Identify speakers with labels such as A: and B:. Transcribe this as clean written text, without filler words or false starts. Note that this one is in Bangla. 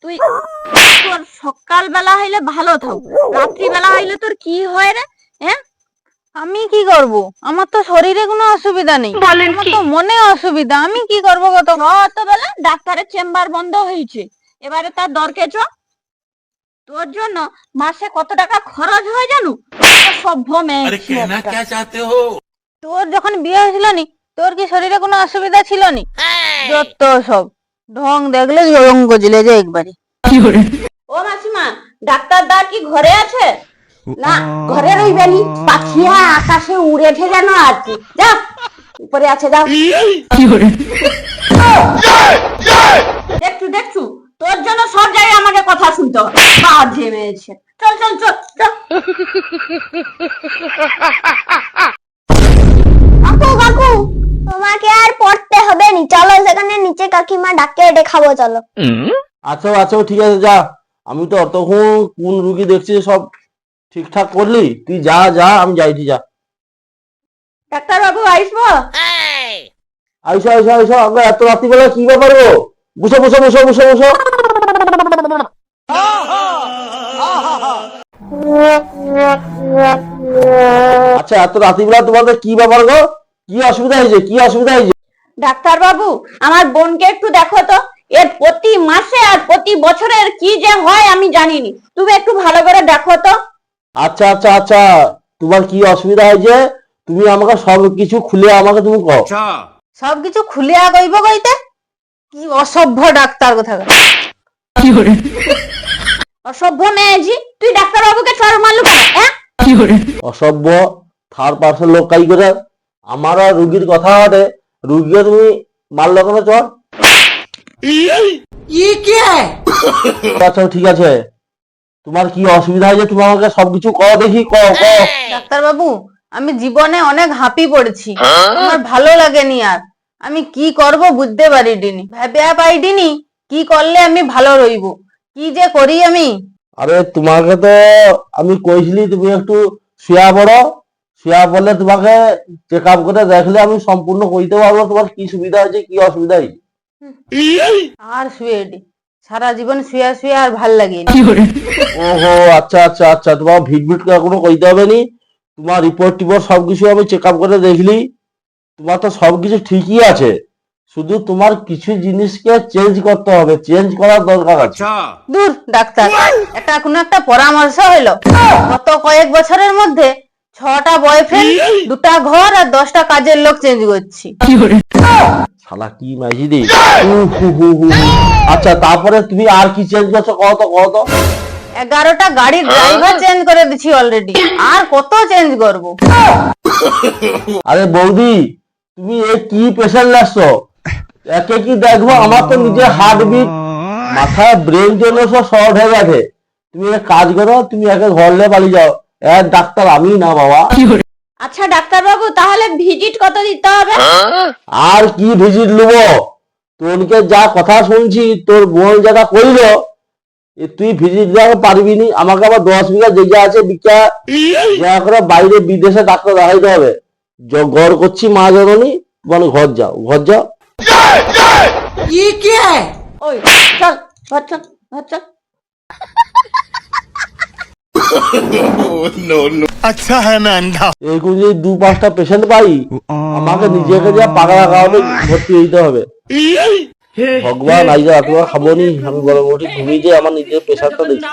A: তুই তোর সকালবেলা হইলে ভালো থাক, রাত্রিবেলা হইলে তোর কি হয় রে? হ্যাঁ,
B: আমি কি করব? আমার তো শরীরে কোনো অসুবিধা নেই, আমার তো মনে অসুবিধা। আমি কি করব গো? তো
A: বেলা ডাক্তারের চেম্বার বন্ধ হয়েছে, এবারে তার দরকে চ। তোর জন্য মাসে কত টাকা খরচ হয় জানো? সভ্য মেয়ে
B: তোর যখন বিয়ে হয়েছিল নি, তোর কি শরীরে কোনো অসুবিধা ছিল নি? যত সব ঢং দেখলে জড়ং গজলে যায় একবারে।
A: ও মাসিমা, ডাক্তার দা কি ঘরে আছে? না, ঘরে রইবেনি, পাখিয়া আকাশে উড়েছে জানো আর কি। যাও, উপরে আছে, যাও। দেখছু দেখছু, তোর জন্য সব জায়গায় আমাকে কথা শুনতে হবে। বাজে মেয়েছে। চল চল চল চল।
C: কাকু কাকু, তোমাকে আর পড়তে হবে নি, চলো সেখানে নিচে কাকিমা ডাকে দেখাবো, চলো।
D: আচ্ছা আচ্ছা ঠিক আছে, যা। আমি তো অতক্ষণ কোন রুগী দেখছি সব ঠিকঠাক করলি, তুই যা যা, আমি যাইছি, যা।
A: ডাক্তার বাবু আসবো?
D: আইসো আইসো আইসো, আমরা এত রাত্রিবেলা কি ব্যাপার গো? বসো বসো বসো বসো বসো। আচ্ছা, এত রাত্রিবেলা তোমাদের কি ব্যাপার গো? কি অসুবিধা হয়েছে, কি অসুবিধা হয়েছে?
A: ডাক্তার বাবু, আমার বোনকে একটু দেখো তো। এর প্রতি মাসে আর প্রতি বছরের কি যে হয় আমি জানিনি, তুমি একটু ভালো করে দেখো তো।
D: আচ্ছা আচ্ছা আচ্ছা, তোমার কি অসুবিধা হয়েছে তুমি আমাকে সব কিছু খুলে আমাকে তুমি কও।
B: সবকিছু খুলিয়া কইব কইতে? কি অসভ্য ডাক্তার কোথাকার।
A: অসভ্য মেয়েজি, তুই ডাক্তার বাবুকে চড় মারলু কেন? হ্যাঁ,
D: অসভ্য থার্ড পার্সন লোক কাই করে আমার আর রুগীর কথা হটে, রুগীকে তুমি মারলো কেন চর? আচ্ছা ঠিক আছে, তোমার কি অসুবিধা হয়েছে তুমি আমাকে সবকিছু কও দেখি, কও কও।
B: ডাক্তার বাবু, আমি জীবনে অনেক হাঁপি পড়েছি, আমার ভালো লাগেনি আর। আমি কি করব বুঝতে পারিনি, ভেবে পাইনি কি করলে আমি ভালো রইব, কি যে করি আমি।
D: আরে তোমাকে তো আমি কইছিলি তুমি একটু শুয়া পড়ো, শুয়া পড়লে তোমাকে চেক আপ করে দেখলে আমি সম্পূর্ণ কইতে পারবো তোমার কি সুবিধা হয়েছে কি অসুবিধা হয়েছে।
B: আর শুয়ে দি, সারা জীবন শুয়ে শুয়ে আর ভাল লাগেনি।
D: ওহো আচ্ছা আচ্ছা আচ্ছা, তোমার ভিট ভিট করে কোনো কইতে হবে নি। তোমার রিপোর্ট টিপোর্ট সবকিছু আমি চেক আপ করে দেখলি, তোমার তো সবকিছু ঠিকই আছে, শুধু তোমার কিছু জিনিসকে চেঞ্জ করতে হবে, চেঞ্জ করার দরকার আছে।
B: দূর ডাক্তার, এটা কোনো একটা পরামর্শ হইলো? গত কয়েক বছরের মধ্যে 6টা বয়ফ্রেন্ড, 2টা ঘর আর 10টা কাজের লোক চেঞ্জ করছি।
D: শালা কি মাইজি রে। আচ্ছা তারপরে তুমি আর কি চেঞ্জ করছো কও তো কও তো।
B: 11টা গাড়ির ড্রাইভার চেঞ্জ করে দিছি অলরেডি, আর কত চেঞ্জ করব?
D: আরে বৌদি, তুমি এ কি পেশেন্ট লাগছো? একে কি দেখবো, আমার তো নিজে হার্টবিট মাথায় ব্রেন জন্য সব শর্ট হয়ে গেছে। তুমি এক কাজ করো, তুমি একে ঘরলে পালিয়ে যাও, এক ডাক্তার আমি না বাবা।
A: আচ্ছা ডাক্তার বাবু, তাহলে ভিজিট কত দিতে হবে?
D: আর কি ভিজিট নেবো, তোরকে যা কথা শুনছি তোর বোন যেটা কইলো, তুই ভিজিট দেওয়া পারবি নি। আমাকে আবার 10 বিঘা জায়গা আছে বিকা, যা করে বাইরে বিদেশে ডাক্তার দেখাইতে হবে। গড় করছি মা জননী, মানে ঘর যাও ঘর যাও।
A: ওই চল, ঘর চল, ঘর চল।
E: अच्छा है मैं अंधा।
D: এরকম যদি 2-5টা পেশেন্ট পাই, আমাকে নিজেকে যা পাগলা কারণে ভর্তি হইতে হবে। ভগবান আইজ রাতবা খাবো নি, আমি বড় মোটি ঘুমিয়ে যাই, আমার নিজের পেশারটা দেখি।